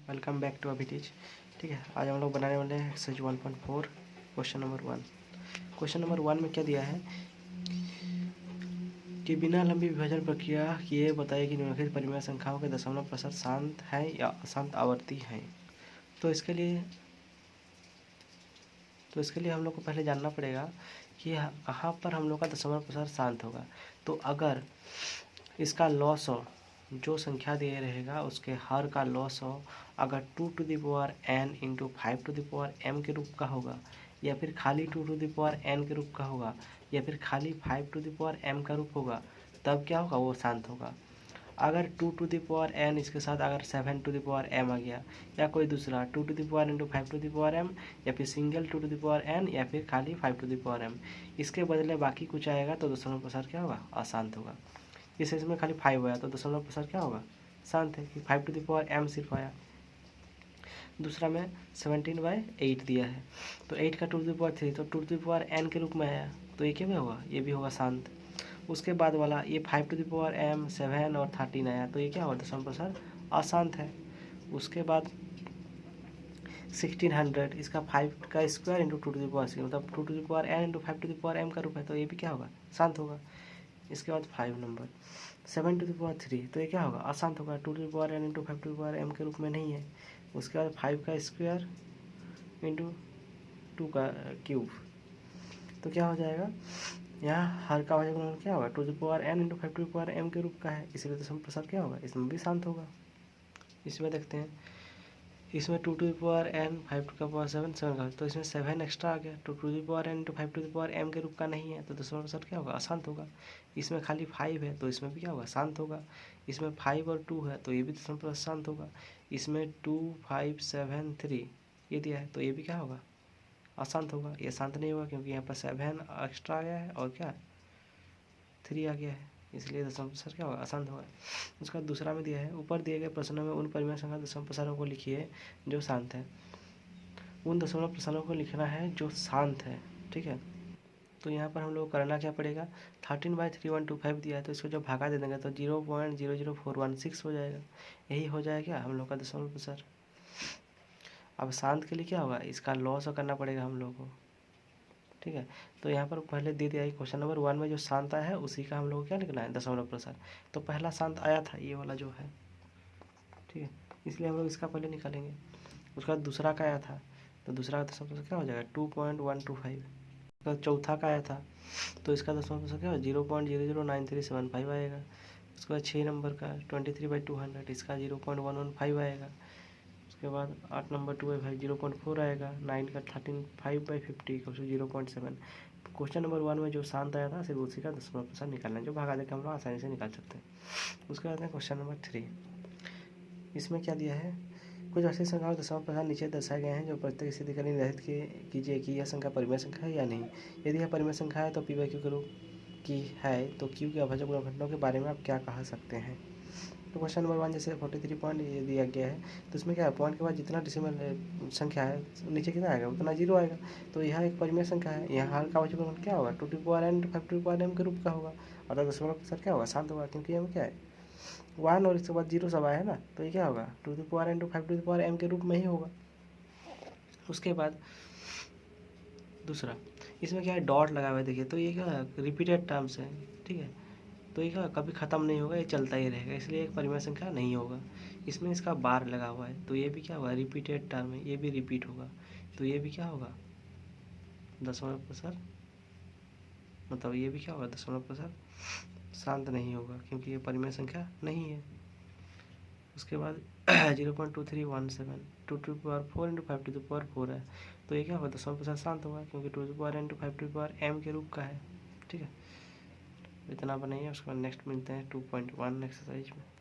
Welcome back to अभिटीज। ठीक है, आज हम लोग बनाने वाले हैं exercise 1.4 question number 1। Question number 1 में क्या दिया है कि बिना लंबी विभाजन प्रक्रिया किए बताइए कि निम्नलिखित परिमेय संख्याओं के दशमलव प्रसार शांत है या अशांत आवर्ती हैं। तो इसके लिए हम लोग को पहले जानना पड़ेगा कि कहाँ पर हम लोग का दशमलव प्रसार शांत होगा। तो अगर इसका लॉस हो, जो संख्या दिए रहेगा उसके हर का लॉस हो, अगर 2 to the power n into 5 to the power m के रूप का होगा, या फिर खाली 2 टू द पावर n के रूप का होगा, या फिर खाली 5 टू द पावर m का रूप होगा, तब क्या होगा, वो शांत होगा। अगर 2 टू द पावर n इसके साथ अगर 7 टू द पावर m आ गया, या कोई दूसरा 2 टू द पावर into 5 to the power m, या फिर single 2 to the power n, या फिर खाली 5 टू द पावर m, इसके बदले बाकी कुछ आएगा तो दशमलव प्रसार क्या होगा, अशांत होगा। इस इसमें खाली 5 आया तो दशमलव प्रसार क्या होगा, शांत है कि 5 टू द पावर m सिर्फ आया। दूसरा में 17/8 दिया है, तो 8 का 2 टू द पावर 3, तो 2 टू द पावर n के रूप में आया, तो ये क्या होगा, ये भी होगा शांत। उसके बाद वाला ये 5 टू द पावर m 7 और 13 आया, तो ये क्या होगा, दशमलव प्रसार अशांत है। उसके बाद 1600 इसका 5 का square into 2 to the power 6, मतलब 2 to the power n into 5 to the power m का रूप है, तो ये भी क्या होगा, शांत होगा। इसके बाद 5 नंबर 7 टू द पावर 3, तो ये क्या होगा, अशांत होगा, 2 to the power n into 5 to the power m के रूप में नहीं है। उसके बाद 5 का स्क्वायर इंटू 2 का क्यूब, तो क्या हो जाएगा, यहाँ हर का भाजक क्या होगा, 2 to the power n into 5 to the power m के रूप का है, इसलिए दशमलव प्रसार क्या होगा, इसमें भी शांत होगा। इसमें देखते हैं, इसमें 2 to the power n 5 to का पावर 7 का, तो इसमें 7 एक्स्ट्रा आ गया, 2 to the power n into 5 to the power m के रूप का नहीं है, तो दशमलव प्रसार क्या होगा, अशांत होगा। इसमें खाली 5 है, तो इसमें भी क्या होगा, शांत होगा। इसमें 5 और 2 है, तो ये भी दशमलव प्रसार शांत होगा। इसमें 2 5 7 3 ये दिया है, तो ये भी क्या होगा, अशांत होगा। ये शांत नहीं होगा क्योंकि यहाँ पर 7 एक्स्ट्रा आ गया है और क्या 3 आ गया है, इसलिए दशमलव प्रसार क्या होगा, अशांत होगा। उसका दूसरा में दिया है, ऊपर दिए गए प्रश्नों में उन परिमेय संख्या दशमलव प्रसारों को लिखिए जो शांत है। उन दशमलव प्रसारों को लिखना है जो शांत है, ठीक है। तो यहाँ पर हम लोग करना क्या पड़ेगा, 13/3125 दिया है, तो इसको जब भागा दे देंगे तो 0.00416 हो जाएगा। यही हो जाएगा हम लोग का दशमलव प्रसार। अब शांत के लिए क्या होगा, इसका लॉस करना पड़ेगा हम लोग को, ठीक है। तो यहाँ पर पहले दे दिया है क्वेश्चन नंबर 1 में जो शांत आया है उसी का हम लोग को क्या निकला है, दशमलव प्रसार। तो पहला शांत आया था ये वाला जो है, ठीक है, इसलिए हम लोग इसका पहले निकालेंगे। उसका बाद दूसरा का आया था, तो दूसरा का दशमलव प्रसार क्या हो जाएगा, 2.125। उसका चौथा का आया था, तो इसका दशमलव प्रसार क्या हो, 0.009375 आएगा। उसके बाद 6 नंबर का 23/200, इसका 0.115 आएगा। उसके बाद 8 नंबर 2/5 0.4 आएगा। 9 का 13/5/50 0.7। क्वेश्चन नंबर 1 में जो शांत आया था सिर्फ उसी का दशमलव प्रसार निकालना है, जो भागा देकर हम लोग आसानी से निकाल सकते हैं। उसके बाद में क्वेश्चन नंबर 3, इसमें क्या दिया है, कुछ ऐसी संख्याओं दशमलव प्रसार नीचे दर्शाए गए हैं जो प्रत्येक स्थिति का निर्धारित कीजिए कि यह संख्या परिमेय संख्या है या नहीं। यदि यह परिमेय संख्या है तो पी बाई क्यू के रूप की है, तो क्यू के अभाज्य गुणनखंडों के बारे में आप क्या कह सकते हैं। तो क्वेश्चन नंबर 1 जैसे 43 पॉइंट ये दिया गया है, तो इसमें क्या है, पॉइंट के बाद जितना डेसिमल संख्या है नीचे कितना आएगा उतना जीरो आएगा, तो यह एक परिमेय संख्या है। यहाँ हर का अभाज्य गुणनखंड क्या होगा, 2 to power n 5 to power m के रूप का होगा, और दशमलव प्रसार क्या होगा, शांत होगा, क्योंकि हम क्या है 1 और इसके बाद 0 सब आया है ना, तो ये क्या होगा 2 to power n 5 to power m के रूप में ही होगा। उसके बाद दूसरा, इसमें क्या है, डॉट लगा हुआ है, देखिए, तो ये क्या रिपीटेड टर्म्स है, ठीक है, तो ये क्या कभी ख़त्म नहीं होगा, ये चलता ही रहेगा, इसलिए एक परिमेय संख्या नहीं होगा। इसमें इसका बार लगा हुआ है, तो ये भी क्या होगा, रिपीटेड टर्म है, ये भी रिपीट होगा, तो ये भी क्या होगा, दशमलव प्रसार, मतलब ये भी क्या होगा, दशमलव प्रसार शांत नहीं होगा, क्योंकि ये परिमेय संख्या नहीं है। उसके बाद 0.2317 2 to power 4 into 5 to power 4 है, तो ये क्या होगा, दशमलव प्रसार शांत होगा, क्योंकि 2 to power n to 5 to power m के रूप का है, ठीक है। इतना बनाइए, उसके बाद नेक्स्ट मिलते हैं 2.1 एक्सरसाइज में।